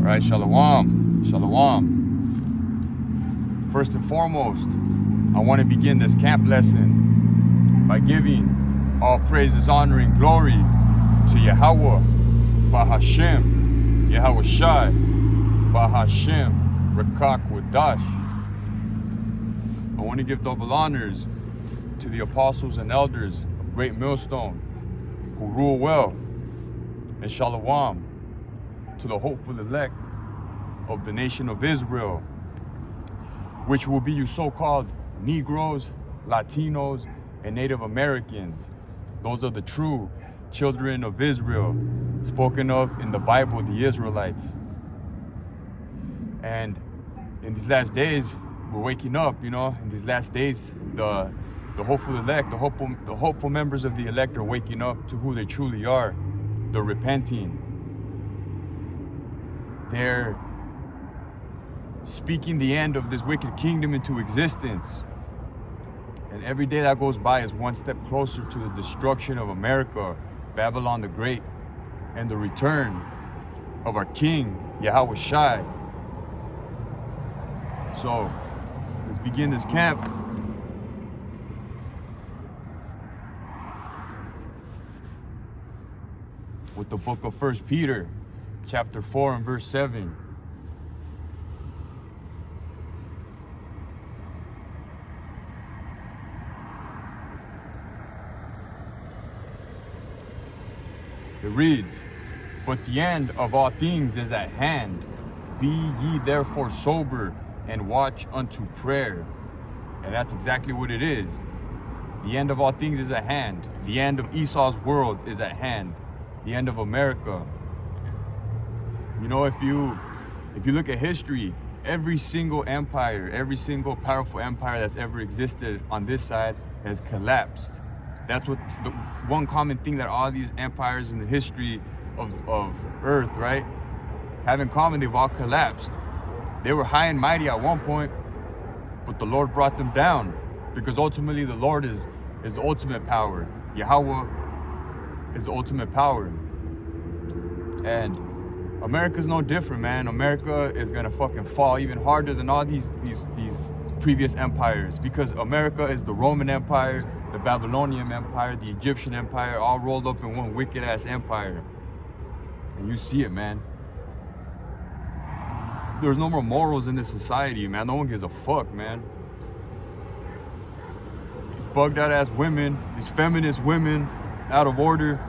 Right, shalom, shalom. First and foremost, I want to begin this camp lesson by giving all praises, honor, and glory to Yahweh, Bahashem, Yahweh Shai, Bahashem, Rakak Wadash. I want to give double honors to the apostles and elders of Great Millstone who rule well, and shalom to the hopeful elect of the nation of Israel, which will be you so-called Negroes, Latinos, and Native Americans. Those are the true children of Israel, spoken of in the Bible, the Israelites. And in these last days, we're waking up, in these last days, the hopeful elect, the hopeful members of the elect are waking up to who they truly are. They're repenting. They're speaking the end of this wicked kingdom into existence. And every day that goes by is one step closer to the destruction of America, Babylon the Great, and the return of our King, Yahweh Shai. So, let's begin this camp. With the book of 1 Peter, chapter 4 and verse 7. It reads, "But the end of all things is at hand. Be ye therefore sober and watch unto prayer." And that's exactly what it is. The end of all things is at hand. The end of Esau's world is at hand. The end of America. If you look at history, every single empire, every single powerful empire that's ever existed on this side has collapsed. That's what the one common thing that all these empires in the history of Earth, right, have in common. They've all collapsed. They were high and mighty at one point, but the Lord brought them down, because ultimately the Lord is the ultimate power. Yahweh is the ultimate power. And America's no different, man. America is gonna fucking fall even harder than all these previous empires, because America is the Roman Empire, the Babylonian Empire, the Egyptian Empire, all rolled up in one wicked ass empire. And you see it, man. There's no more morals in this society, man. No one gives a fuck, man. These bugged out ass women, these feminist women, out of order,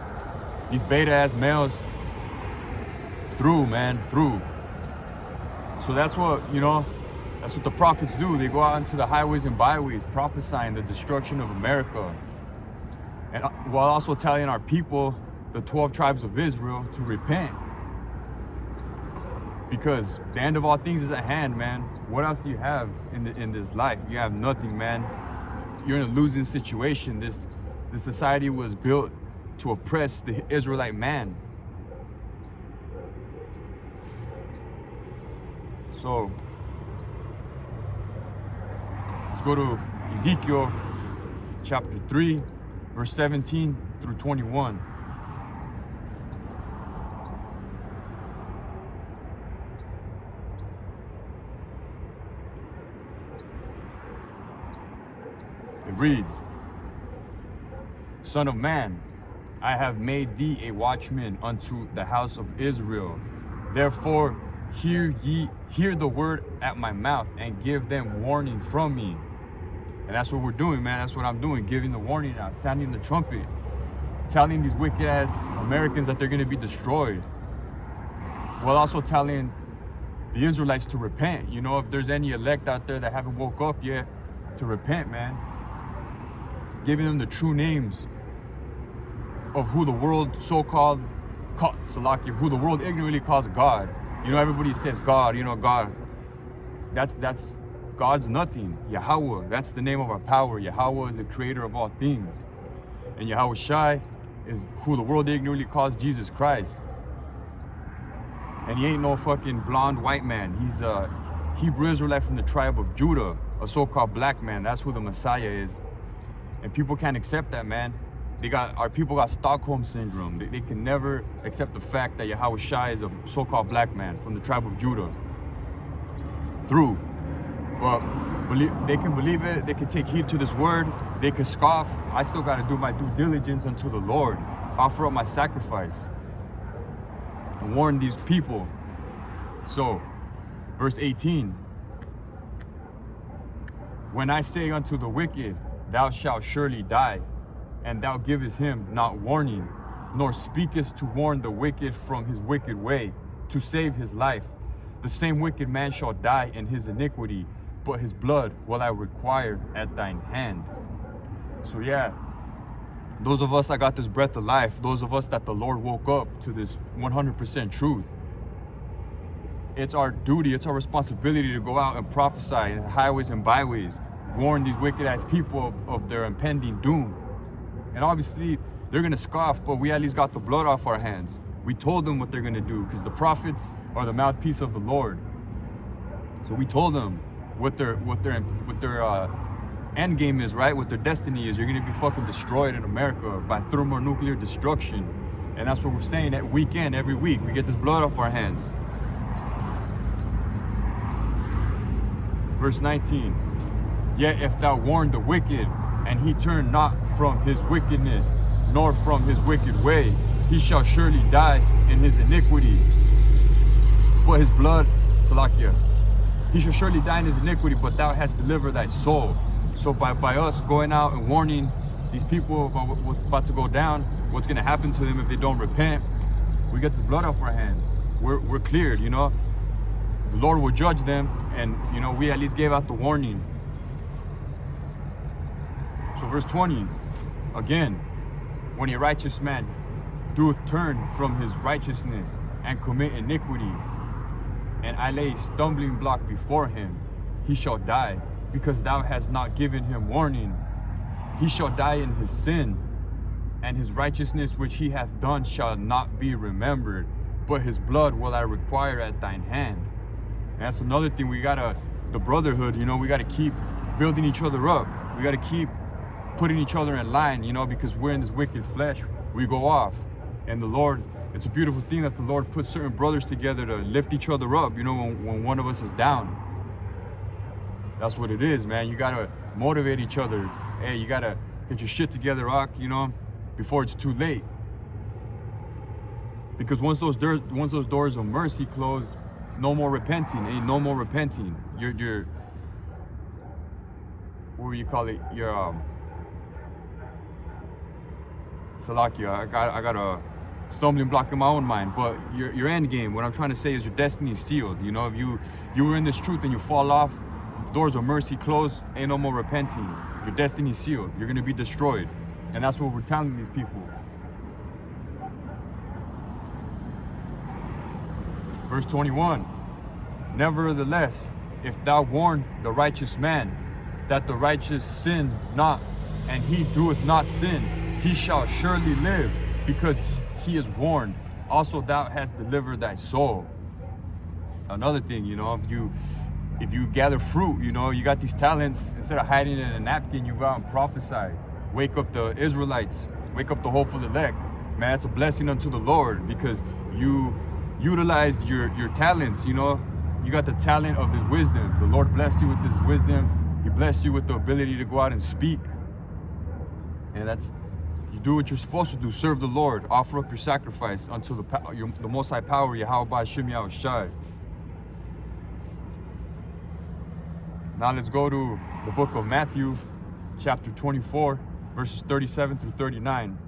these beta ass males, through. So that's what, that's what the prophets do. They go out into the highways and byways, prophesying the destruction of America. And while also telling our people, the 12 tribes of Israel, to repent. Because the end of all things is at hand, man. What else do you have in this life? You have nothing, man. You're in a losing situation. This society was built to oppress the Israelite man. So, let's go to Ezekiel chapter 3, verse 17 through 21. It reads, "Son of man, I have made thee a watchman unto the house of Israel. Therefore, hear the word at my mouth, and give them warning from me." And that's what we're doing, man. That's what I'm doing, giving the warning out, sounding the trumpet, telling these wicked ass Americans that they're gonna be destroyed, while also telling the Israelites to repent. If there's any elect out there that haven't woke up yet, to repent, man. Giving them the true names of who the world so-called who the world ignorantly calls God. Everybody says God, God. That's God's nothing. Yahweh, that's the name of our power. Yahweh is the creator of all things. And Yahweh Shai is who the world ignorantly calls Jesus Christ. And he ain't no fucking blonde white man. He's a Hebrew Israelite from the tribe of Judah, a so-called black man. That's who the Messiah is. And people can't accept that, man. Our people got Stockholm syndrome. They can never accept the fact that Yahweh Shai is a so-called black man from the tribe of Judah. But they can believe it. They can take heed to this word. They can scoff. I still got to do my due diligence unto the Lord. Offer up my sacrifice and warn these people. So, verse 18. When I say unto the wicked, thou shalt surely die, and thou givest him not warning, nor speakest to warn the wicked from his wicked way, to save his life. The same wicked man shall die in his iniquity, but his blood will I require at thine hand. So yeah, those of us that got this breath of life, those of us that the Lord woke up to this 100% truth, it's our duty, it's our responsibility to go out and prophesy in highways and byways, warn these wicked ass people of their impending doom. And obviously, they're gonna scoff, but we at least got the blood off our hands. We told them what they're gonna do, because the prophets are the mouthpiece of the Lord. So we told them what their end game is, right? What their destiny is. You're gonna be fucking destroyed in America by thermonuclear destruction. And that's what we're saying that weekend, every week. We get this blood off our hands. Verse 19. Yet if thou warn the wicked, and he turn not from his wickedness, nor from his wicked way, he shall surely die in his iniquity. But his blood, Salakia, he shall surely die in his iniquity, but thou hast delivered thy soul. So by us going out and warning these people about what's about to go down, what's going to happen to them if they don't repent, we get this blood off our hands. We're cleared, you know. The Lord will judge them, and, you know, we at least gave out the warning. So verse 20, again, when a righteous man doeth turn from his righteousness and commit iniquity, and I lay a stumbling block before him, he shall die, because thou hast not given him warning. He shall die in his sin, and his righteousness which he hath done shall not be remembered, but his blood will I require at thine hand. And that's another thing, the brotherhood, you know, we gotta keep building each other up. We gotta keep putting each other in line, you know, because we're in this wicked flesh, we go off. And the Lord, it's a beautiful thing that the Lord puts certain brothers together to lift each other up, you know, when one of us is down. That's what it is, man. You gotta motivate each other. Hey, you gotta get your shit together, Rock, you know, before it's too late. Because once those doors of mercy close, no more repenting. Ain't no more repenting. You're what do you call it? Salakia, I got a stumbling block in my own mind, but your end game, what I'm trying to say is your destiny is sealed. You know, if you were in this truth and you fall off, doors of mercy close, ain't no more repenting. Your destiny is sealed. You're gonna be destroyed. And that's what we're telling these people. Verse 21, nevertheless, if thou warn the righteous man, that the righteous sin not, and he doeth not sin, he shall surely live, because he is warned. Also thou hast delivered thy soul. Another thing, you know, if you gather fruit, you know, you got these talents, instead of hiding it in a napkin, you go out and prophesy. Wake up the Israelites, wake up the hopeful elect. Man, that's a blessing unto the Lord, because you utilized your talents, you know. You got the talent of this wisdom. The Lord blessed you with this wisdom. He blessed you with the ability to go out and speak. And you do what you're supposed to do. Serve the Lord. Offer up your sacrifice unto the Most High Power, Yahweh Ba'Shem Yahweh Shai. Now let's go to the book of Matthew, chapter 24, verses 37 through 39.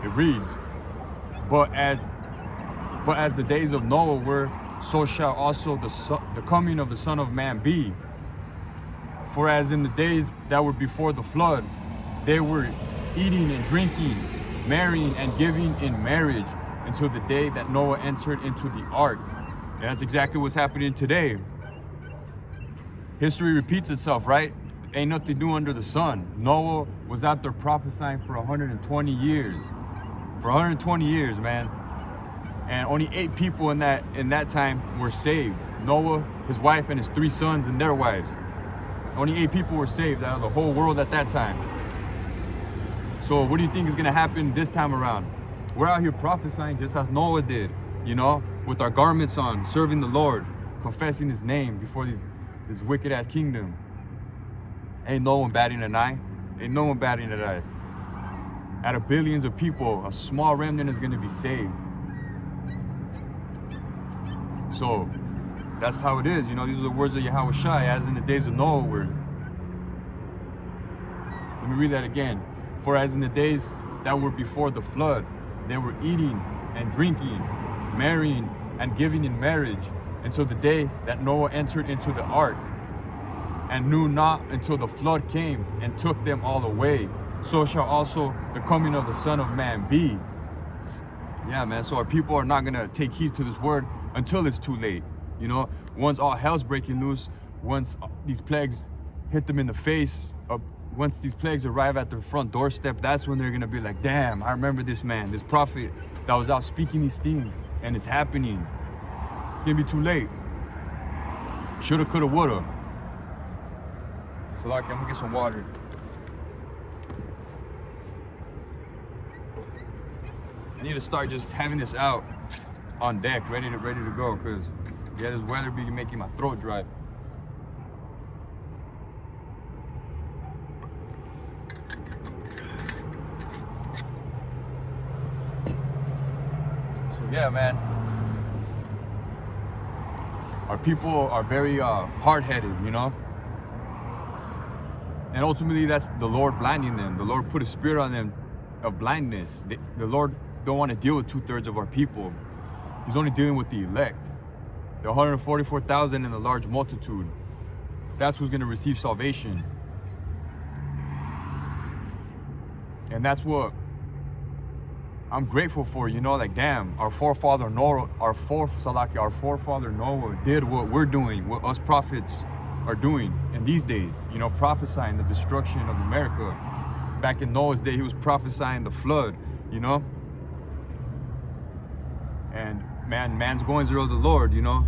It reads, But as the days of Noah were, so shall also the coming of the Son of Man be. For as in the days that were before the flood, they were eating and drinking, marrying and giving in marriage, until the day that Noah entered into the ark. And that's exactly what's happening today. History repeats itself, right? Ain't nothing new under the sun. Noah was out there prophesying for 120 years. For 120 years, man. And only 8 people in that time were saved. Noah, his wife, and his 3 sons and their wives. Only 8 people were saved out of the whole world at that time. So what do you think is gonna happen this time around? We're out here prophesying just as Noah did, you know, with our garments on, serving the Lord, confessing his name before this wicked ass kingdom. Ain't no one batting an eye. Ain't no one batting an eye. Out of billions of people, a small remnant is gonna be saved. So that's how it is, you know. These are the words of Yahweh Shai, as in the days of Noah were. Let me read that again. For as in the days that were before the flood, they were eating and drinking, marrying and giving in marriage, until the day that Noah entered into the ark, and knew not until the flood came and took them all away. So shall also the coming of the Son of Man be. Yeah, man, so our people are not gonna take heed to this word until it's too late. You know, once all hell's breaking loose, once these plagues hit them in the face, once these plagues arrive at their front doorstep, that's when they're gonna be like, damn, I remember this man, this prophet that was out speaking these things, and it's happening. It's gonna be too late. Shoulda, coulda, woulda. So like, I'm gonna get some water. I need to start just having this out on deck, ready to go, because yeah, this weather be making my throat dry. So yeah, man, our people are very hard-headed, you know, and ultimately that's the Lord blinding them. The Lord put a spirit on them of blindness. The Lord don't want to deal with 2/3 of our people. He's only dealing with the elect, the 144,000 and the large multitude. That's who's going to receive salvation. And that's what I'm grateful for, you know, like, damn, our forefather Noah did what we're doing, what us prophets are doing in these days, you know, prophesying the destruction of America. Back in Noah's day, he was prophesying the flood, you know. And man's goings are of the Lord, you know.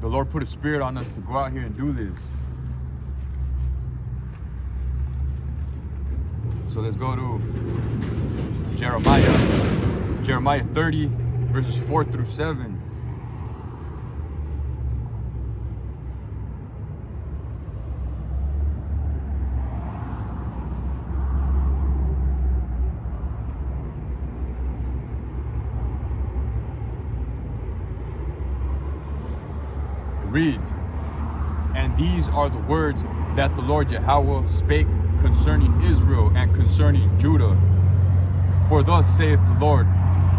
The Lord put a spirit on us to go out here and do this. So let's go to Jeremiah 30, verses 4 through 7. Reads, and these are the words that the Lord Yahweh spake concerning Israel and concerning Judah. For thus saith the Lord,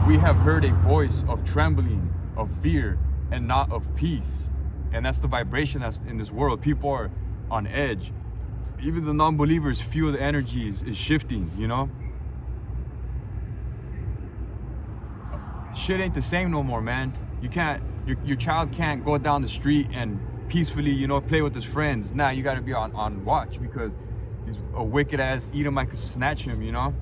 we have heard a voice of trembling, of fear, and not of peace. And that's the vibration that's in this world. People are on edge. Even the non-believers feel the energy is shifting, you know. Shit ain't the same no more, man. You can't, your child can't go down the street and peacefully, you know, play with his friends. Now you gotta be on watch, because a wicked ass Edomite could snatch him, you know.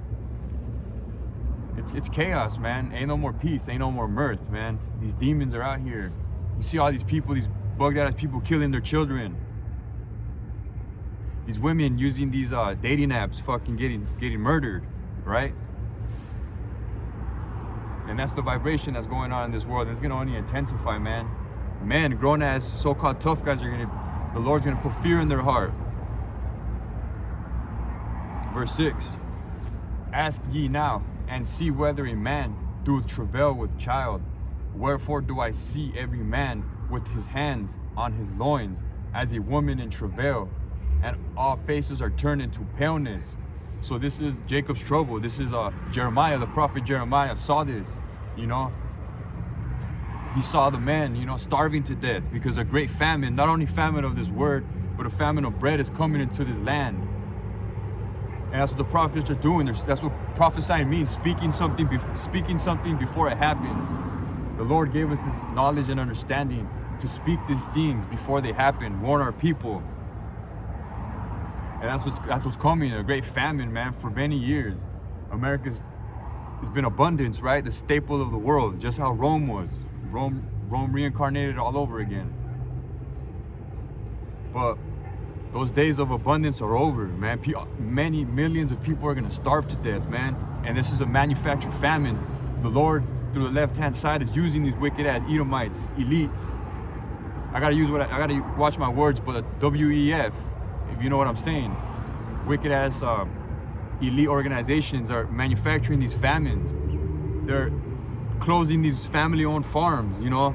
It's chaos, man. Ain't no more peace, ain't no more mirth, man. These demons are out here. You see all these people, these bugged out ass people killing their children. These women using these dating apps, fucking getting murdered, right? And that's the vibration that's going on in this world, and it's gonna only intensify, man. Men, grown ass so-called tough guys the Lord's gonna put fear in their heart. Verse 6, ask ye now, and see whether a man doeth travail with child. Wherefore do I see every man with his hands on his loins, as a woman in travail, and all faces are turned into paleness. So this is Jacob's trouble. This is Jeremiah, the prophet Jeremiah saw this, you know. He saw the men, you know, starving to death because a great famine, not only famine of this word, but a famine of bread is coming into this land. And that's what the prophets are doing. That's what prophesying means, speaking something before it happens. The Lord gave us this knowledge and understanding to speak these things before they happen, warn our people. And that's what's coming, a great famine, man, for many years. America's it's been abundance, right? The staple of the world, just how Rome was. Rome reincarnated all over again. But those days of abundance are over, man. Many millions of people are gonna starve to death, man. And this is a manufactured famine. The Lord, through the left-hand side, is using these wicked-ass Edomites, elites. I gotta watch my words, but WEF, if you know what I'm saying, wicked-ass elite organizations are manufacturing these famines. They're closing these family-owned farms, you know.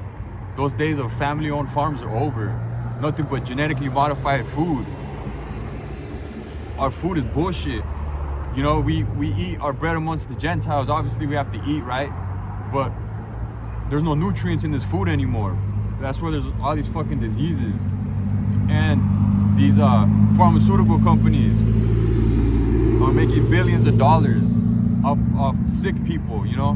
Those days of family-owned farms are over. Nothing but genetically modified food. Our food is bullshit. You know, we eat our bread amongst the Gentiles. Obviously, we have to eat, right? But there's no nutrients in this food anymore. That's where there's all these fucking diseases. And these pharmaceutical companies are making billions of dollars off sick people, you know?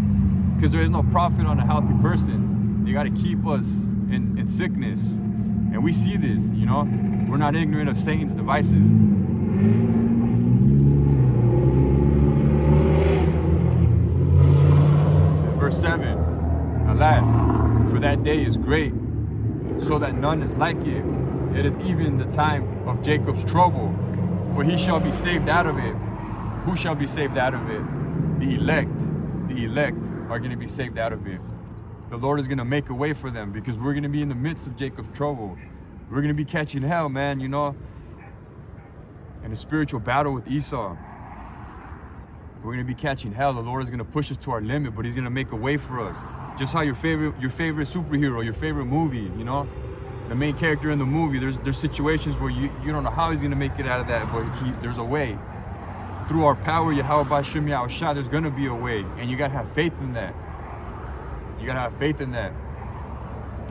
Because there is no profit on a healthy person. They got to keep us in sickness. And we see this, you know? We're not ignorant of Satan's devices. Verse 7, alas, for that day is great, so that none is like it. It is even the time of Jacob's trouble, but he shall be saved out of it. Who shall be saved out of it? The elect. The elect are going to be saved out of it. The Lord is going to make a way for them, because we're going to be in the midst of Jacob's trouble. We're going to be catching hell, man, you know, in a spiritual battle with Esau. We're going to be catching hell. The Lord is going to push us to our limit, but he's going to make a way for us. Just how your favorite superhero, your favorite movie, you know, the main character in the movie, there's situations where you don't know how he's going to make it out of that, but there's a way. Through our power, Yahweh Bashim Yahushua, there's going to be a way, and you got to have faith in that. You got to have faith in that.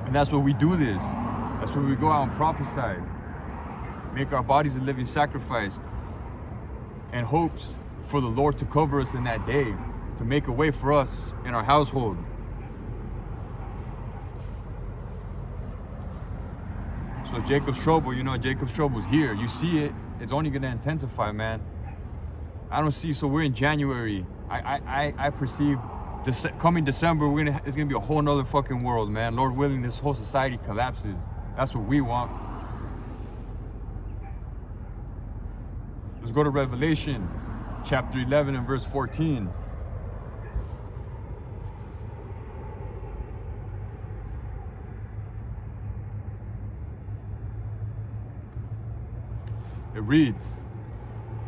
And that's what we do this. That's where we go out and prophesy. Make our bodies a living sacrifice, and hopes for the Lord to cover us in that day, to make a way for us in our household. So Jacob's trouble, you know, Jacob's trouble is here. You see it. It's only going to intensify, man. I don't see. So we're in January. I perceive coming December, it's gonna be a whole nother fucking world, man. Lord willing, this whole society collapses. That's what we want. Let's go to Revelation chapter 11 and verse 14. It reads,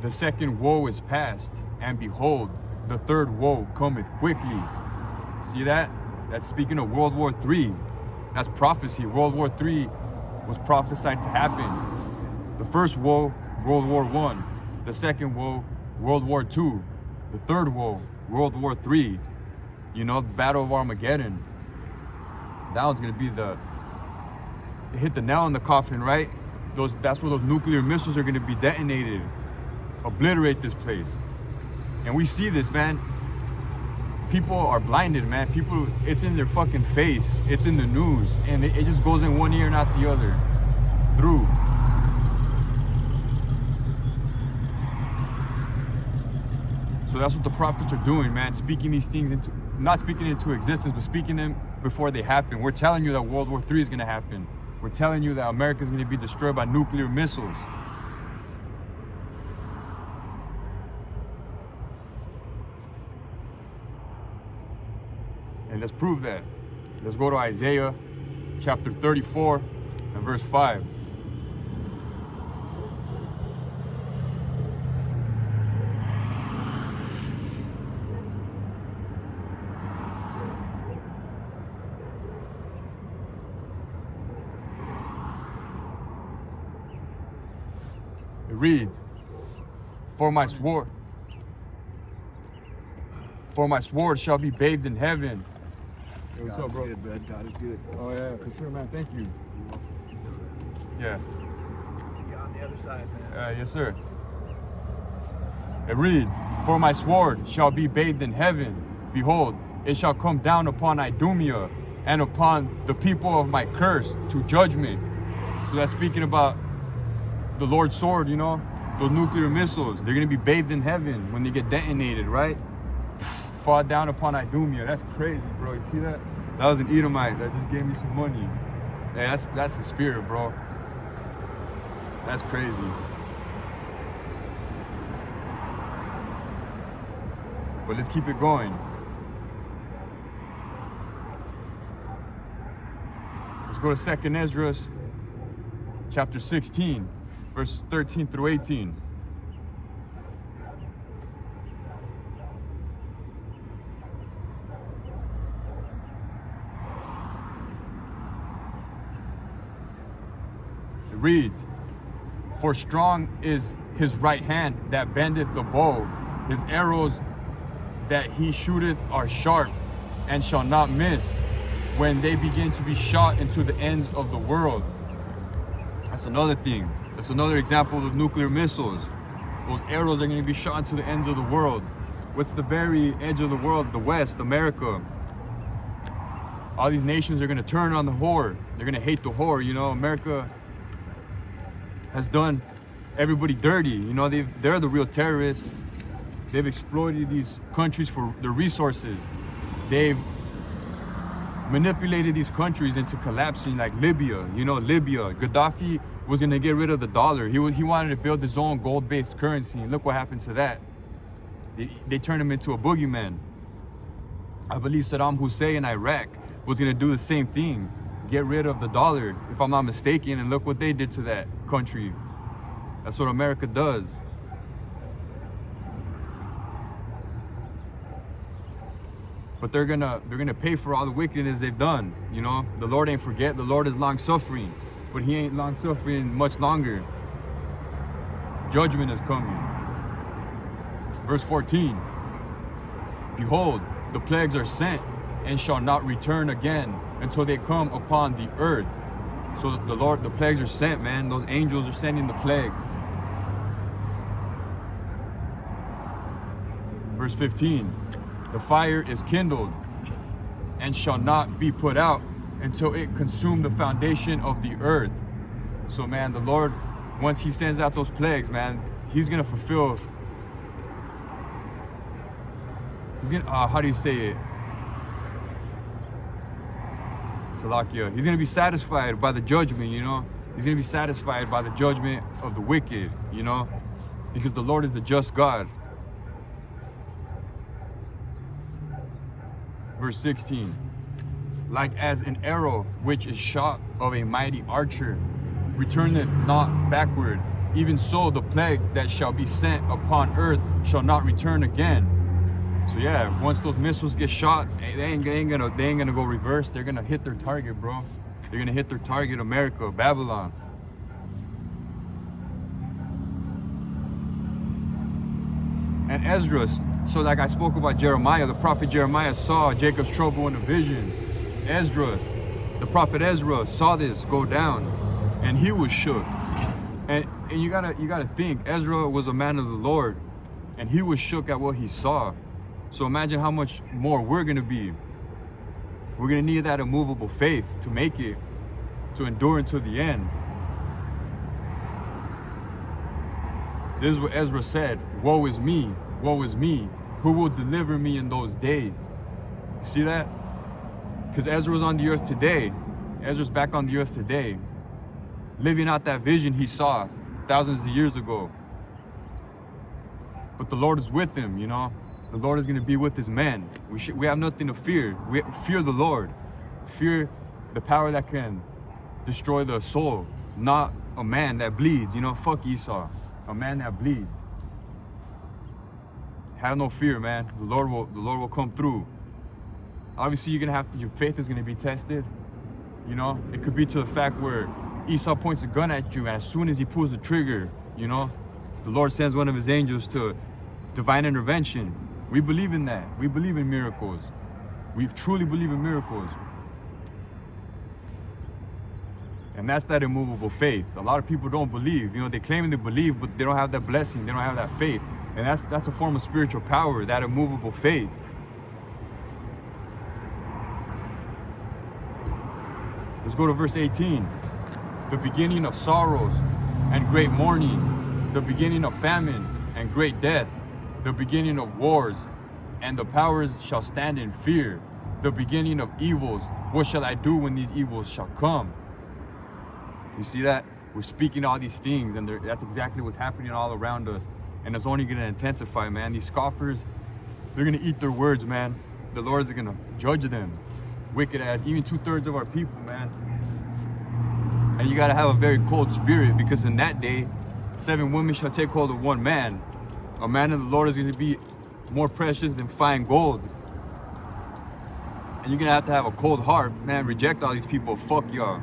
the second woe is past, and behold, the third woe cometh quickly. See that? That's speaking of World War III. That's prophecy. World War III was prophesied to happen. The first woe, World War I. The second woe, World War II. The third woe, World War III. You know, the Battle of Armageddon. That one's gonna be it hit the nail in the coffin, right? That's where those nuclear missiles are gonna be detonated. Obliterate this place. And we see this, man. People are blinded, man. People, it's in their fucking face. It's in the news. And it just goes in one ear, not the other. Through. So that's what the prophets are doing, man. Speaking these things not speaking into existence, but speaking them before they happen. We're telling you that World War III is going to happen. We're telling you that America is going to be destroyed by nuclear missiles. And let's prove that. Let's go to Isaiah chapter 34 and verse 5. It reads, For my sword shall be bathed in heaven. Hey, what's up, bro? Good, bud. God is good. Oh yeah, for sure, man. Thank you. Yeah. You're on the other side, man. Yes, sir. It reads, For my sword shall be bathed in heaven. Behold, it shall come down upon Idumea and upon the people of my curse to judgment. So that's speaking about the Lord's sword, you know, those nuclear missiles. They're going to be bathed in heaven when they get detonated, right? fall down upon Idumea. That's crazy, bro. You see that? That was an Edomite that just gave me some money. Hey, that's the spirit, bro. That's crazy. But let's keep it going. Let's go to 2nd Ezra, chapter 16, verse 13 through 18. It reads, "For strong is his right hand that bendeth the bow. His arrows that he shooteth are sharp, and shall not miss, when they begin to be shot into the ends of the world." That's another thing. That's another example of nuclear missiles. Those arrows are going to be shot into the ends of the world. What's the very edge of the world? The West, America. All these nations are going to turn on the whore. They're going to hate the whore. You know, America has done everybody dirty. You know, they're the real terrorists. They've exploited these countries for their resources. They've manipulated these countries into collapsing, like Libya. You know, Libya. Gaddafi was going to get rid of the dollar. He wanted to build his own gold-based currency. And look what happened to that. They turned him into a boogeyman. I believe Saddam Hussein in Iraq was going to do the same thing. Get rid of the dollar, if I'm not mistaken. And look what they did to that country. That's what America does. But they're gonna pay for all the wickedness they've done. You know, the Lord ain't forget. The Lord is long suffering, but He ain't long suffering much longer. Judgment is coming. Verse 14. "Behold, the plagues are sent, and shall not return again until they come upon the earth." So the plagues are sent, man. Those angels are sending the plagues. Verse 15. "The fire is kindled, and shall not be put out until it consume the foundation of the earth." So, man, the Lord, once He sends out those plagues, man, He's gonna fulfill. He's gonna, how do you say it? Salakia. He's gonna be satisfied by the judgment, you know? He's gonna be satisfied by the judgment of the wicked, you know? Because the Lord is a just God. Verse 16. "Like as an arrow which is shot of a mighty archer, returneth not backward, even so the plagues that shall be sent upon earth shall not return again." So yeah, once those missiles get shot, they ain't gonna go reverse. They're gonna hit their target, bro. They're gonna hit their target, America, Babylon. And Ezra, so like I spoke about Jeremiah, the prophet Jeremiah saw Jacob's trouble in a vision. Ezra, the prophet Ezra, saw this go down, and he was shook. And you gotta think, Ezra was a man of the Lord, and he was shook at what he saw. So imagine how much more we're gonna be. We're gonna need that immovable faith to make it, to endure until the end. This is what Ezra said: "Woe is me, woe is me. Who will deliver me in those days?" You see that? Because Ezra was on the earth today. Ezra's back on the earth today, living out that vision he saw thousands of years ago. But the Lord is with him, you know? The Lord is going to be with his men. We have nothing to fear. We fear the Lord. Fear the power that can destroy the soul, not a man that bleeds. You know, fuck Esau. A man that bleeds. Have no fear, man. The Lord will come through. Obviously, your faith is gonna be tested. You know, it could be to the fact where Esau points a gun at you, and as soon as he pulls the trigger, you know, the Lord sends one of his angels to divine intervention. We believe in that. We believe in miracles. We truly believe in miracles. And that's that immovable faith. A lot of people don't believe. You know, they claim they believe, but they don't have that blessing. They don't have that faith. And that's a form of spiritual power, that immovable faith. Let's go to verse 18. "The beginning of sorrows and great mournings, the beginning of famine and great death, the beginning of wars and the powers shall stand in fear. The beginning of evils, what shall I do when these evils shall come? You see that? We're speaking all these things, and that's exactly what's happening all around us. And it's only going to intensify, man. These scoffers, they're going to eat their words, man. The Lord is going to judge them. Wicked ass, even 2/3 of our people, man. And you got to have a very cold spirit, because in that day, 7 women shall take hold of 1 man. A man of the Lord is going to be more precious than fine gold. And you're going to have a cold heart, man. Reject all these people. Fuck y'all.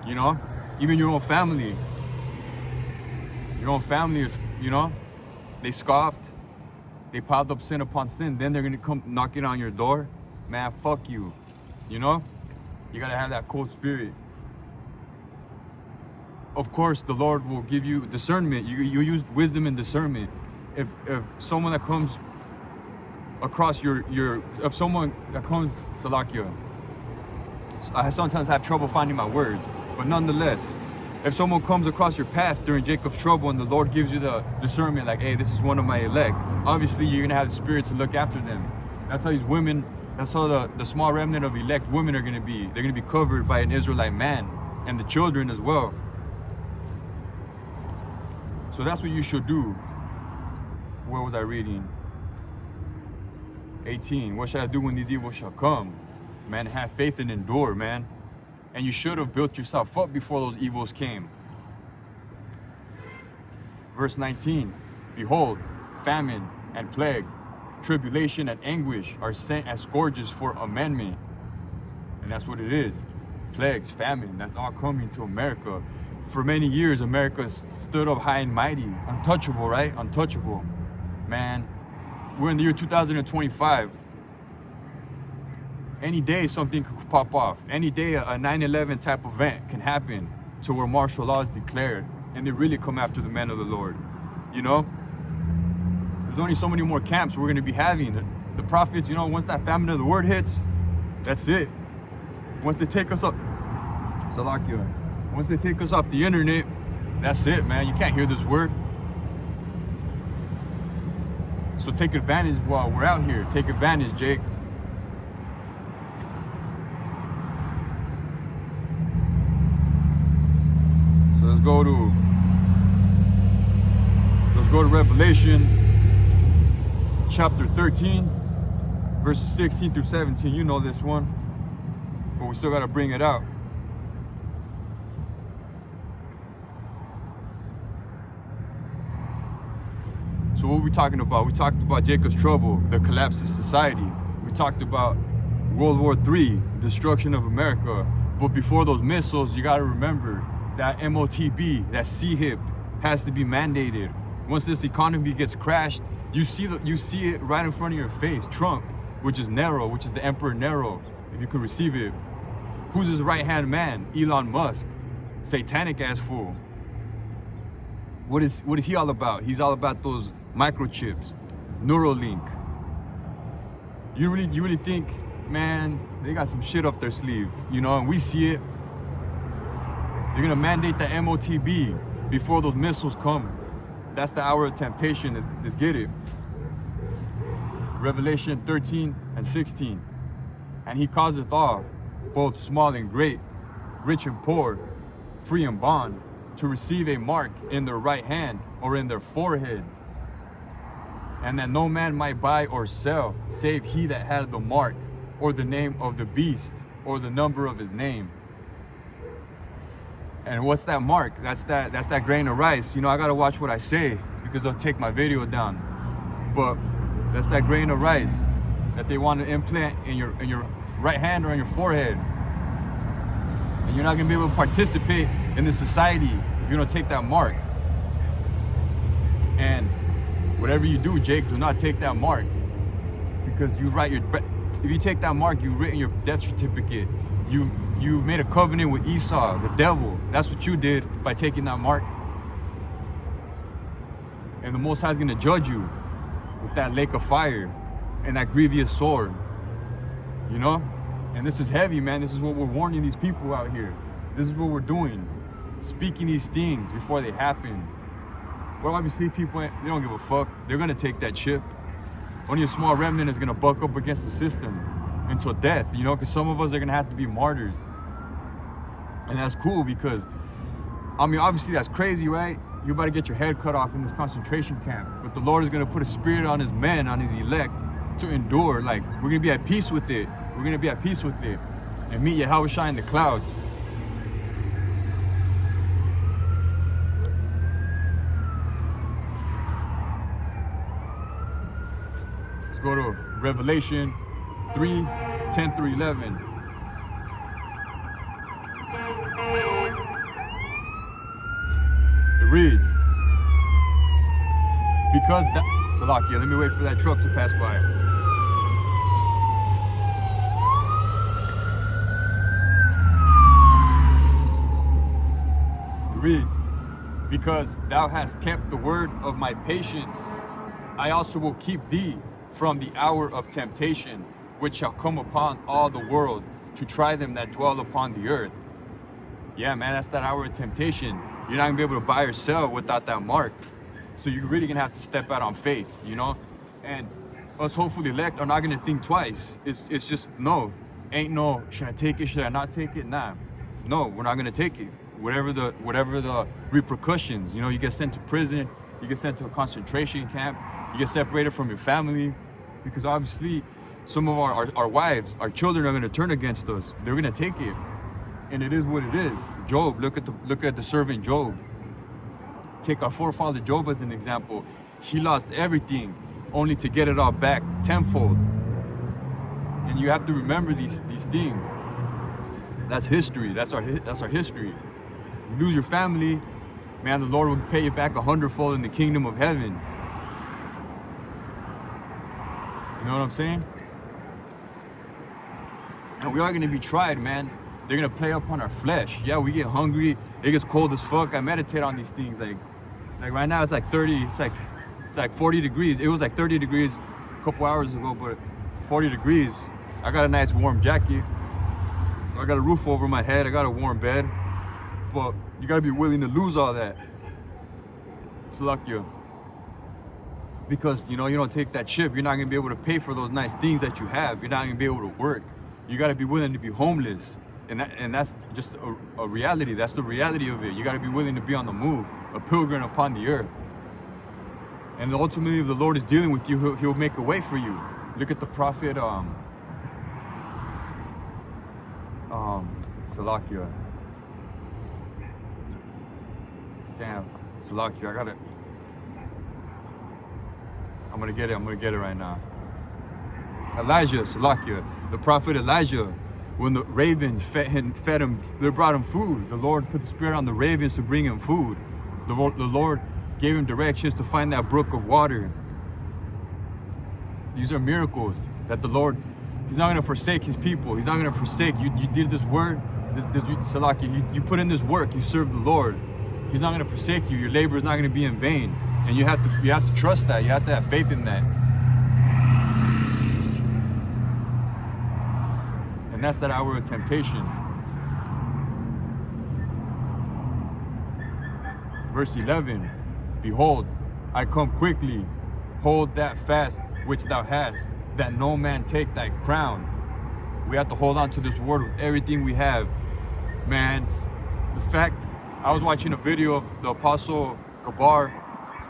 You know? Even your own family. Your own family is, you know, they scoffed. They piled up sin upon sin. Then they're going to come knocking on your door. Man, fuck you. You know? You got to have that cold spirit. Of course, the Lord will give you discernment. You use wisdom and discernment. If someone that comes across if someone that comes, Salakia, I sometimes have trouble finding my words, but nonetheless, if someone comes across your path during Jacob's trouble and the Lord gives you the discernment, like, hey, this is one of my elect, obviously you're gonna have the spirit to look after them. That's how these women, that's how the small remnant of elect women are gonna be. They're gonna be covered by an Israelite man, and the children as well. So that's what you should do. Where was I reading? 18. What shall I do when these evils shall come? Man, have faith and endure, man. And you should have built yourself up before those evils came. Verse 19. Behold, famine and plague, tribulation and anguish are sent as scourges for amendment. And that's what it is. Plagues, famine, that's all coming to America. For many years, America stood up high and mighty. Untouchable, right? Untouchable. Man, we're in the year 2025. Any day something could pop off. Any day a 9/11 type event can happen to where martial law is declared, and they really come after the men of the Lord. You know? There's only so many more camps we're going to be having. The prophets, you know, once that famine of the word hits, that's it. Once they take us up, Salakia, once they take us off the internet, that's it, man. You can't hear this word. So take advantage while we're out here. Take advantage, Jake. So let's go to Revelation chapter 13, verses 16 through 17. You know this one, but we still got to bring it out. So what are we talking about? We talked about Jacob's trouble, the collapse of society. We talked about World War III, destruction of America. But before those missiles, you got to remember that MOTB, that CHIP, has to be mandated. Once this economy gets crashed, you see it right in front of your face. Trump, which is Nero, which is the Emperor Nero, if you could receive it. Who's his right-hand man? Elon Musk, satanic ass fool. What is he all about? He's all about those microchips, Neuralink. You really think, man, they got some shit up their sleeve, you know, and we see it. They're gonna mandate the MOTB before those missiles come. That's the hour of temptation. Let's get it. Revelation 13 and 16. And he causeth all, both small and great, rich and poor, free and bond, to receive a mark in their right hand or in their forehead, and that no man might buy or sell, save he that had the mark, or the name of the beast, or the number of his name. And what's that mark? That's that grain of rice. You know, I gotta watch what I say because they'll take my video down. But that's that grain of rice that they want to implant in your right hand or in your forehead. And you're not gonna be able to participate in this society if you don't take that mark. And whatever you do, Jake, do not take that mark, because if you take that mark, you've written your death certificate. You made a covenant with Esau, the devil. That's what you did by taking that mark. And the Most High is gonna judge you with that lake of fire and that grievous sword. You know? And this is heavy, man. This is what we're warning these people out here. This is what we're doing. Speaking these things before they happen. Well, obviously people, they don't give a fuck. They're gonna take that chip. Only a small remnant is gonna buck up against the system until death, you know, because some of us are gonna have to be martyrs. And that's cool because, I mean, obviously that's crazy, right? You're about to get your head cut off in this concentration camp, but the Lord is gonna put a spirit on his men, on his elect, to endure. Like, we're gonna be at peace with it. We're gonna be at peace with it and meet Yahushua in the clouds. Let's go to Revelation 3:10-11. It reads, because that, Salakia, let me wait for that truck to pass by. It reads, because thou hast kept the word of my patience, I also will keep thee from the hour of temptation, which shall come upon all the world to try them that dwell upon the earth. Yeah, man, that's that hour of temptation. You're not gonna be able to buy or sell without that mark. So you're really gonna have to step out on faith, you know? And us hopefully elect are not gonna think twice. It's just, no, ain't no, should I take it, should I not take it? Nah, no, we're not gonna take it. Whatever the repercussions, you know, you get sent to prison, you get sent to a concentration camp, you get separated from your family, because obviously some of our wives, our children are gonna turn against us. They're gonna take it. And it is what it is. Job, look at the servant Job. Take our forefather Job as an example. He lost everything only to get it all back tenfold. And you have to remember these things. That's history. That's our history. You lose your family, man, the Lord will pay you back 100-fold in the kingdom of heaven. You know what I'm saying? And we are going to be tried, man. They're going to play up on our flesh. Yeah, we get hungry. It gets cold as fuck. I meditate on these things. Like right now it's like 30, it's like 40 degrees. It was like 30 degrees a couple hours ago, but 40 degrees. I got a nice warm jacket. I got a roof over my head. I got a warm bed. But you got to be willing to lose all that. Salakia. Because, you know, you don't take that ship, you're not going to be able to pay for those nice things that you have. You're not going to be able to work. You got to be willing to be homeless. And that's just a reality. That's the reality of it. You got to be willing to be on the move, a pilgrim upon the earth. And ultimately, if the Lord is dealing with you, he'll make a way for you. Look at the prophet, Salakia. Damn, Salakia, I got it. I'm gonna get it right now. Elijah, Salakia, the prophet Elijah, when the ravens fed him, they brought him food. The Lord put the spirit on the ravens to bring him food. The Lord gave him directions to find that brook of water. These are miracles that the Lord, he's not gonna forsake his people. He's not gonna forsake you. You did this word, Salakia, you put in this work, you serve the Lord. He's not gonna forsake you. Your labor is not gonna be in vain. And you have to trust that. You have to have faith in that. And that's that hour of temptation. Verse 11, behold, I come quickly. Hold that fast which thou hast, that no man take thy crown. We have to hold on to this word with everything we have. Man, the fact, I was watching a video of the Apostle Gabar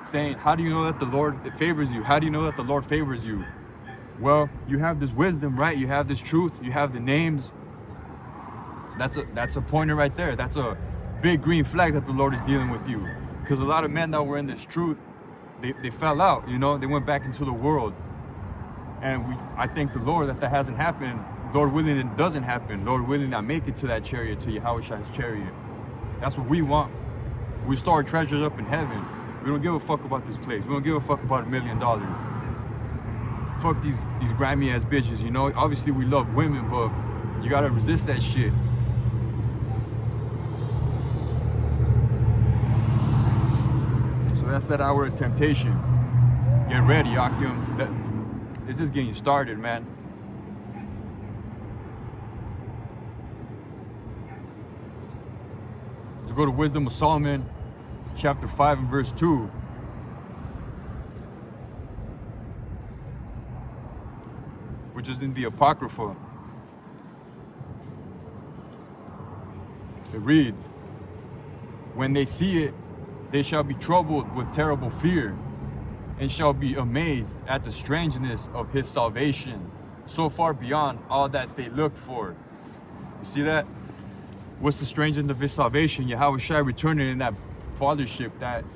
saying, how do you know that the Lord favors you? How do you know that the Lord favors you? Well, you have this wisdom, right? You have this truth. You have the names. That's a pointer right there. That's a big green flag that the Lord is dealing with you. Because a lot of men that were in this truth, they fell out, you know? They went back into the world. And I thank the Lord that hasn't happened. Lord willing, it doesn't happen. Lord willing, I make it to that chariot, to Yahushua's chariot. That's what we want. We store our treasures up in heaven. We don't give a fuck about this place. We don't give a fuck about $1 million. Fuck these grimy ass bitches, you know? Obviously we love women, but you gotta resist that shit. So that's that hour of temptation. Get ready, Akim. It's just getting started, man. So go to Wisdom of Solomon, chapter 5 and verse 2. which is in the Apocrypha. It reads, when they see it, they shall be troubled with terrible fear, and shall be amazed at the strangeness of his salvation, so far beyond all that they looked for. You see that? What's the strangeness of his salvation? Yahweh Shai returning in that fathership, that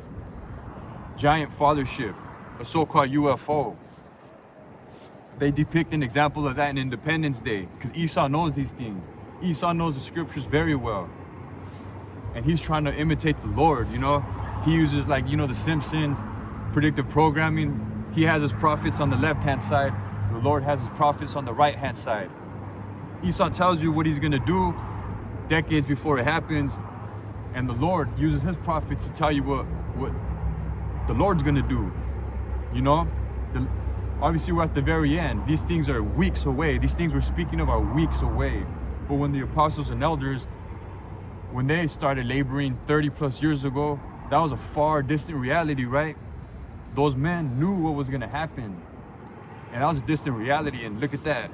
giant fathership, a so-called UFO. They depict an example of that in Independence Day, because Esau knows these things. Esau knows the scriptures very well. And he's trying to imitate the Lord, you know? He uses, like, you know, the Simpsons, predictive programming. He has his prophets on the left-hand side. The Lord has his prophets on the right-hand side. Esau tells you what he's going to do decades before it happens. And the Lord uses his prophets to tell you what the Lord's going to do. You know? Obviously, we're at the very end. These things are weeks away. These things we're speaking of are weeks away. But when the apostles and elders, when they started laboring 30 plus years ago, that was a far distant reality, right? Those men knew what was going to happen. And that was a distant reality. And look at that.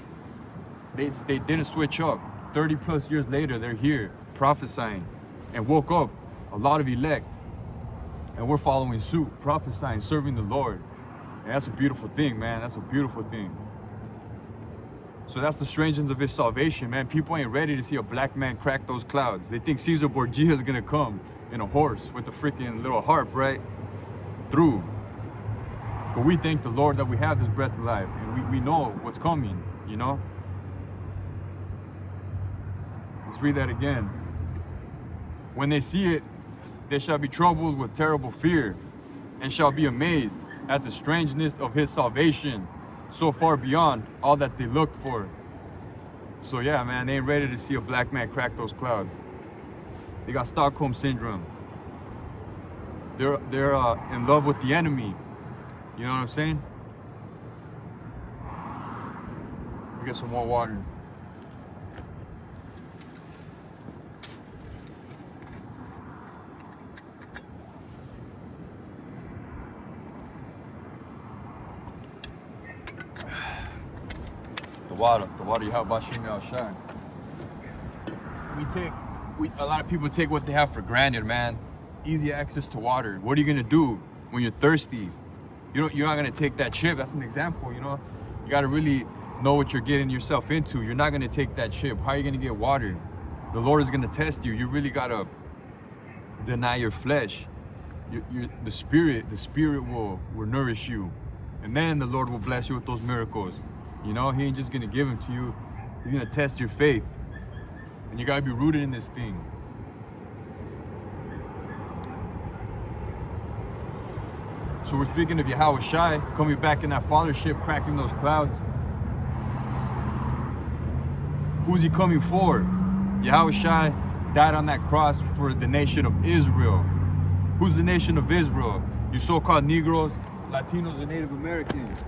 They didn't switch up. 30 plus years later, they're here prophesying and woke up a lot of elect. And we're following suit, prophesying, serving the Lord. And that's a beautiful thing, man. That's a beautiful thing. So that's the strangeness of his salvation, man. People ain't ready to see a black man crack those clouds. They think Caesar Borgia is gonna come in a horse with a freaking little harp, right? Through. But we thank the Lord that we have this breath of life, and we know what's coming, you know? Let's read that again. When they see it, they shall be troubled with terrible fear, and shall be amazed at the strangeness of his salvation, so far beyond all that they looked for. So yeah, man, they ain't ready to see a black man crack those clouds. They got Stockholm syndrome. They're in love with the enemy. You know what I'm saying? We get some more water. The water you have Bashim Al Shai. A lot of people take what they have for granted, man. Easy access to water. What are you gonna do when you're thirsty? You're not gonna take that chip. That's an example, you know. You gotta really know what you're getting yourself into. You're not gonna take that chip. How are you gonna get water? The Lord is gonna test you. You really gotta deny your flesh. The spirit will nourish you, and then the Lord will bless you with those miracles. You know, he ain't just gonna give them to you. He's gonna test your faith. And you gotta be rooted in this thing. So we're speaking of Yahweh Shai coming back in that fathership, cracking those clouds. Who's he coming for? Yahweh Shai died on that cross for the nation of Israel. Who's the nation of Israel? You so-called Negroes, Latinos, and Native Americans.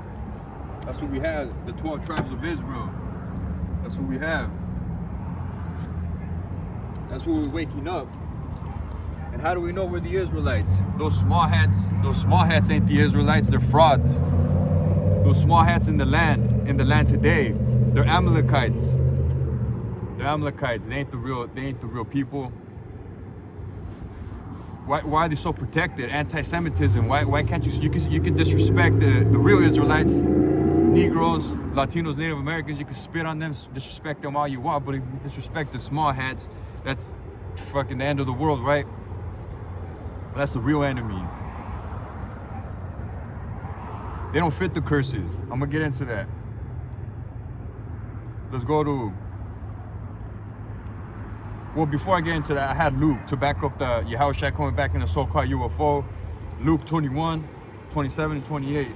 That's what we have, the 12 tribes of Israel. That's what we have. That's what we're waking up. And how do we know we're the Israelites? Those small hats ain't the Israelites, they're frauds. Those small hats in the land today, they're Amalekites. They're Amalekites, they ain't the real people. Why are they so protected? Anti-Semitism, why can't you can disrespect the real Israelites? Negroes, Latinos, Native Americans, you can spit on them, disrespect them all you want, but if you disrespect the small hats, that's fucking the end of the world, right? That's the real enemy. They don't fit the curses. I'm gonna get into that. Let's go to... Well, before I get into that, I had Luke to back up the Yahweh Shai coming back in the so-called UFO. Luke 21, 27, and 28.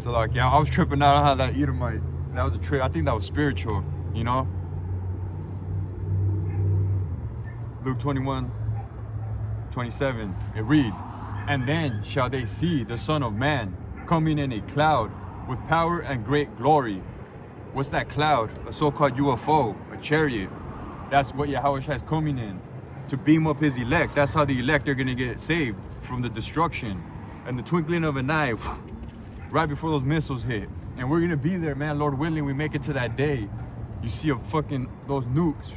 So like, yeah, I was tripping out on how that Edomite, that was a trip. I think that was spiritual, you know? Luke 21:27. It reads, "And then shall they see the Son of Man coming in a cloud with power and great glory." What's that cloud? A so-called UFO, a chariot. That's what Yahushua is coming in, to beam up his elect. That's how the elect are going to get saved from the destruction. And the twinkling of an eye, right before those missiles hit. And we're going to be there, man. Lord willing, we make it to that day. You see those nukes,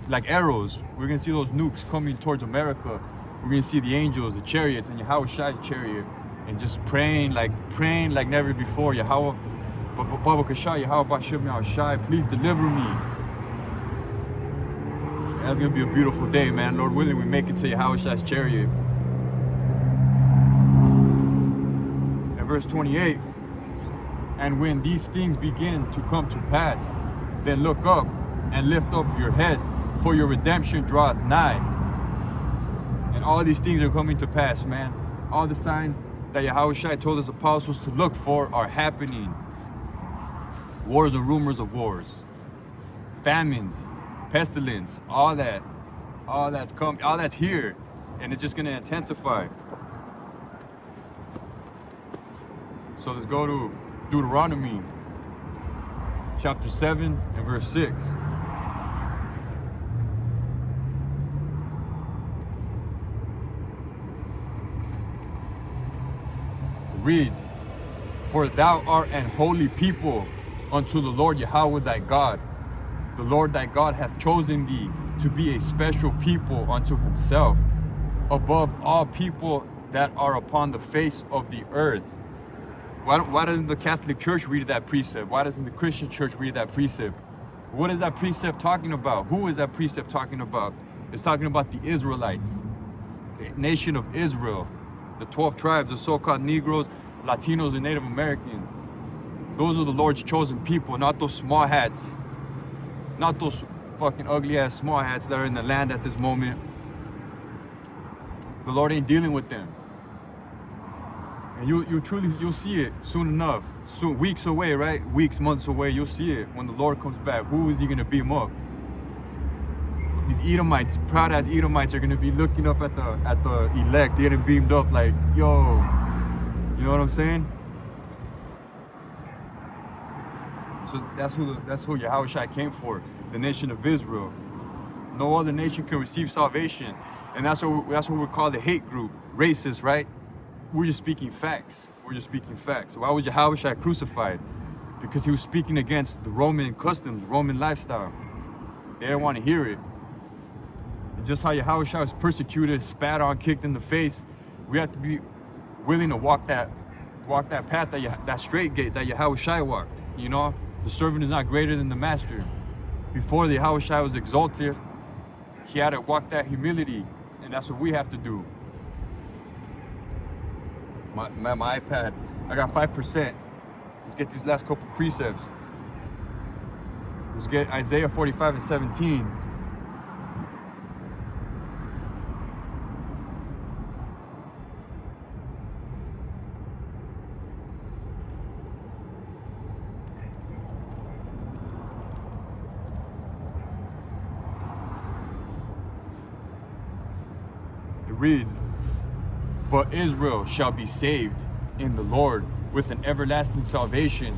like arrows. We're going to see those nukes coming towards America. We're going to see the angels, the chariots, and Yahushua's chariot. And just praying like never before. Yahweh, Baba Kasha, Yahweh Bashim Yahushai, please deliver me. That's going to be a beautiful day, man. Lord willing, we make it to Yahushua's chariot. And verse 28, "And when these things begin to come to pass, then look up and lift up your heads, for your redemption draweth nigh." And all these things are coming to pass, man. All the signs that Yahushua told his apostles to look for are happening. Wars and rumors of wars, famines, pestilence, all that's come, all that's here, and it's just going to intensify. So let's go to Deuteronomy chapter 7 and verse 6. It reads, "For thou art an holy people unto the Lord Yahweh thy God. The Lord thy God hath chosen thee to be a special people unto himself, above all people that are upon the face of the earth." Why doesn't the Catholic Church read that precept? Why doesn't the Christian Church read that precept? What is that precept talking about? Who is that precept talking about? It's talking about the Israelites, the nation of Israel, the 12 tribes, the so-called Negroes, Latinos, and Native Americans. Those are the Lord's chosen people, not those small hats. Not those fucking ugly ass small hats that are in the land at this moment. The Lord ain't dealing with them. And you'll see it soon enough. Soon, weeks away, right? Weeks, months away, you'll see it when the Lord comes back. Who is he gonna beam up? These Edomites, proud ass Edomites, are gonna be looking up at the elect, getting beamed up like, yo, you know what I'm saying? So that's who Yahushua came for, the nation of Israel. No other nation can receive salvation, and that's what we call the hate group, racist, right? We're just speaking facts. We're just speaking facts. Why was Yahushua crucified? Because he was speaking against the Roman customs, Roman lifestyle. They didn't want to hear it. And just how Yahushua was persecuted, spat on, kicked in the face, we have to be willing to walk that path, that straight gate that Yahushua walked. You know, the servant is not greater than the master. Before the Yahushua was exalted, he had to walk that humility, and that's what we have to do. My iPad, I got 5%. Let's get these last couple precepts. Let's get Isaiah 45 and 17. It reads, "But Israel shall be saved in the Lord with an everlasting salvation.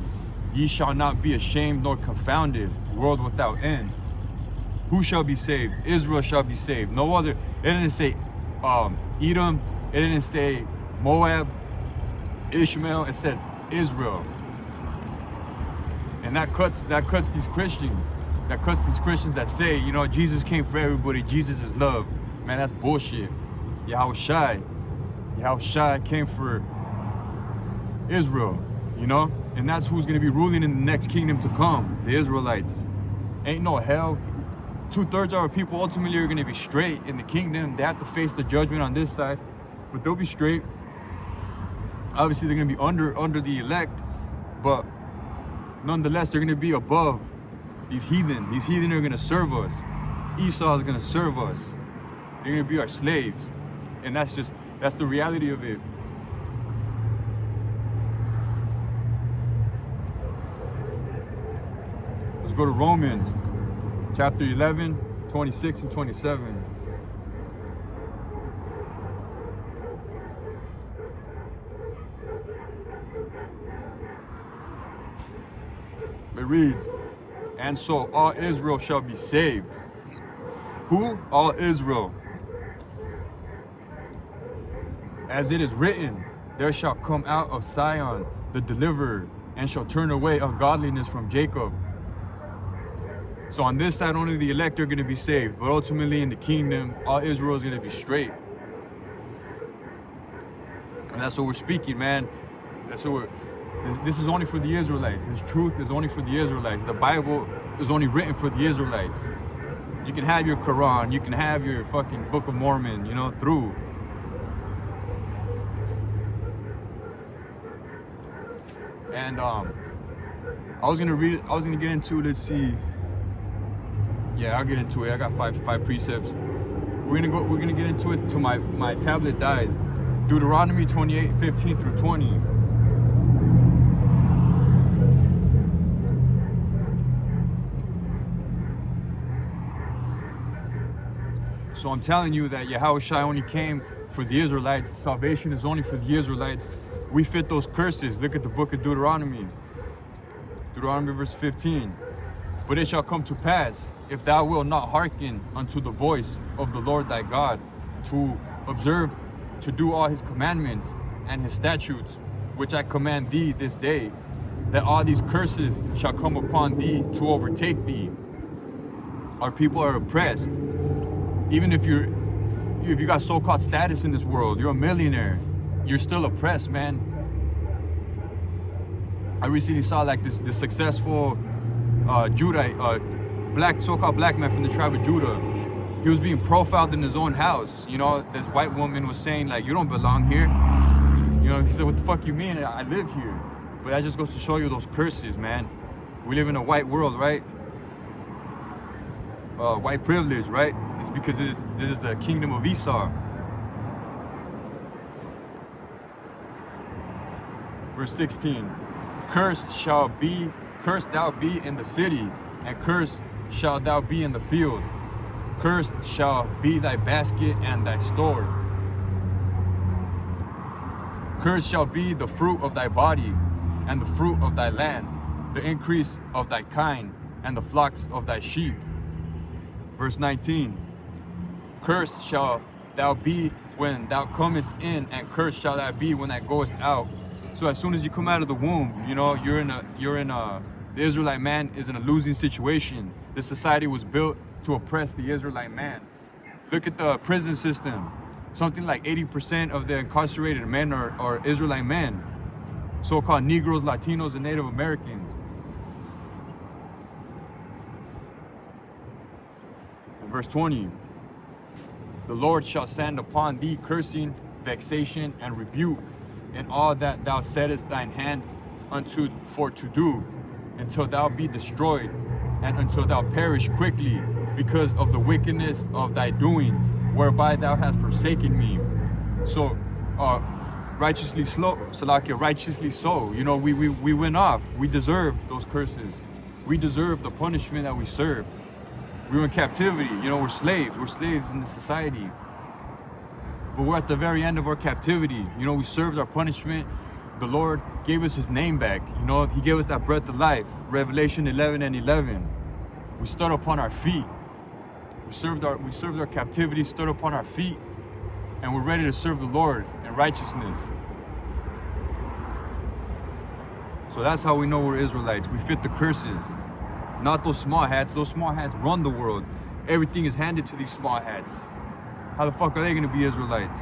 Ye shall not be ashamed nor confounded, world without end." Who shall be saved? Israel shall be saved. No other. It didn't say Edom. It didn't say Moab, Ishmael. It said Israel. And that cuts these Christians. That cuts these Christians that say, you know, Jesus came for everybody. Jesus is love. Man, that's bullshit. Yahushua came for Israel, you know? And that's who's going to be ruling in the next kingdom to come, the Israelites. Ain't no hell. 2/3 of our people ultimately are going to be straight in the kingdom. They have to face the judgment on this side, but they'll be straight. Obviously, they're going to be under the elect, but nonetheless, they're going to be above these heathen. These heathen are going to serve us. Esau is going to serve us. They're going to be our slaves. And that's the reality of it. Let's go to Romans chapter 11, 26 and 27. It reads, and so all Israel shall be saved. Who? All Israel. As it is written, there shall come out of Zion the deliverer, and shall turn away ungodliness from Jacob. So on this side, only the elect are going to be saved, but ultimately in the kingdom, all Israel is going to be straight. And that's what we're speaking, man. That's what this is only for the Israelites. This truth is only for the Israelites. The Bible is only written for the Israelites. You can have your Quran, you can have your fucking Book of Mormon, you know, through. And I was gonna read it. I was gonna get into. Let's see. Yeah, I'll get into it. I got five precepts. We're gonna get into it till my tablet dies. Deuteronomy 28:15 through 20. So I'm telling you that Yahushua only came for the Israelites. Salvation is only for the Israelites. We fit those curses. Look at the book of Deuteronomy. Deuteronomy verse 15. But it shall come to pass, if thou wilt not hearken unto the voice of the Lord thy God, to observe, to do all his commandments and his statutes, which I command thee this day, that all these curses shall come upon thee to overtake thee. Our people are oppressed. Even if you got so-called status in this world, you're a millionaire, you're still oppressed, man. I recently saw like this successful so-called black man from the tribe of Judah. He was being profiled in his own house. You know, this white woman was saying like, you don't belong here. You know, he said, what the fuck you mean? I live here. But that just goes to show you those curses, man. We live in a white world, right? White privilege, right? It's because this is the kingdom of Esau. Verse 16. Cursed thou be in the city, and cursed shalt thou be in the field. Cursed shall be thy basket and thy store. Cursed shall be the fruit of thy body, and the fruit of thy land, the increase of thy kind, and the flocks of thy sheep. Verse 19. Cursed shall thou be when thou comest in, and cursed shall thou be when thou goest out. So as soon as you come out of the womb, you know, the Israelite man is in a losing situation. The society was built to oppress the Israelite man. Look at the prison system. Something like 80% of the incarcerated men are Israelite men. So-called Negroes, Latinos, and Native Americans. Verse 20. The Lord shall send upon thee cursing, vexation, and rebuke, in all that thou settest thine hand unto for to do, until thou be destroyed, and until thou perish quickly, because of the wickedness of thy doings, whereby thou hast forsaken me. So, righteously so. You know, we went off. We deserve those curses. We deserve the punishment that we serve. We were in captivity. You know, we're slaves. We're slaves in this society. But we're at the very end of our captivity. You know, we served our punishment. The Lord gave us his name back. You know, he gave us that breath of life. Revelation 11:11. We stood upon our feet. We served our captivity, stood upon our feet, and we're ready to serve the Lord in righteousness. So that's how we know we're Israelites. We fit the curses. Not those small hats. Those small hats run the world. Everything is handed to these small hats. How the fuck are they going to be Israelites?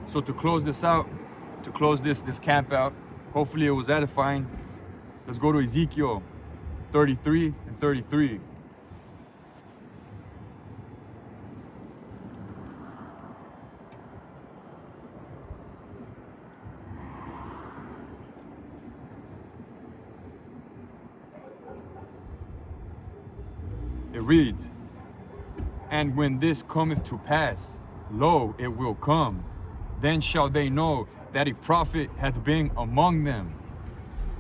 So to close this out, to close this camp out, hopefully it was edifying. Let's go to Ezekiel 33 and 33. It reads, and when this cometh to pass, lo, it will come. Then shall they know that a prophet hath been among them.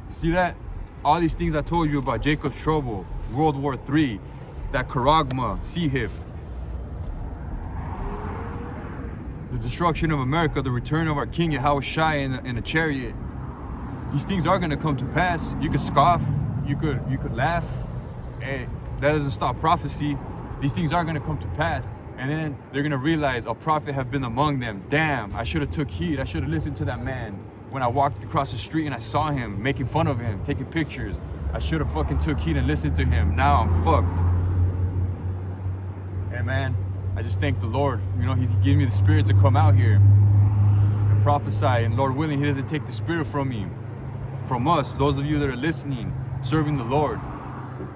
See that? All these things I told you about, Jacob's trouble, World War III, that charagma, Sihif, the destruction of America, the return of our King Yahushua in a chariot, these things are gonna come to pass. You could scoff, you could laugh. Hey, that doesn't stop prophecy. These things are gonna come to pass. And then they're gonna realize a prophet have been among them. Damn, I should have took heed. I should have listened to that man when I walked across the street and I saw him making fun of him, taking pictures. I should have fucking took heed and listened to him. Now I'm fucked. Hey man, I just thank the Lord. You know, He's giving me the spirit to come out here and prophesy. And Lord willing, He doesn't take the spirit from me, from us. Those of you that are listening, serving the Lord.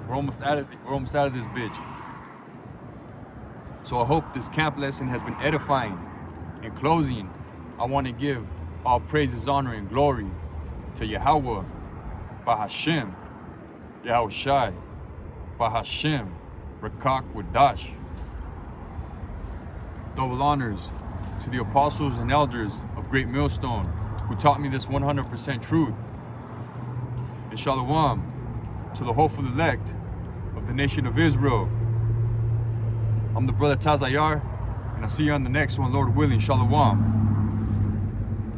We're almost out of this bitch. So I hope this camp lesson has been edifying. In closing, I want to give all praises, honor, and glory to Yahweh, Bahashem, Yahushai, Bahashem, Rakak Wadash. Double honors to the apostles and elders of Great Millstone who taught me this 100% truth. And Shalom to the hopeful elect of the nation of Israel. I'm the brother Tazayar, and I'll see you on the next one, Lord willing. Shalom.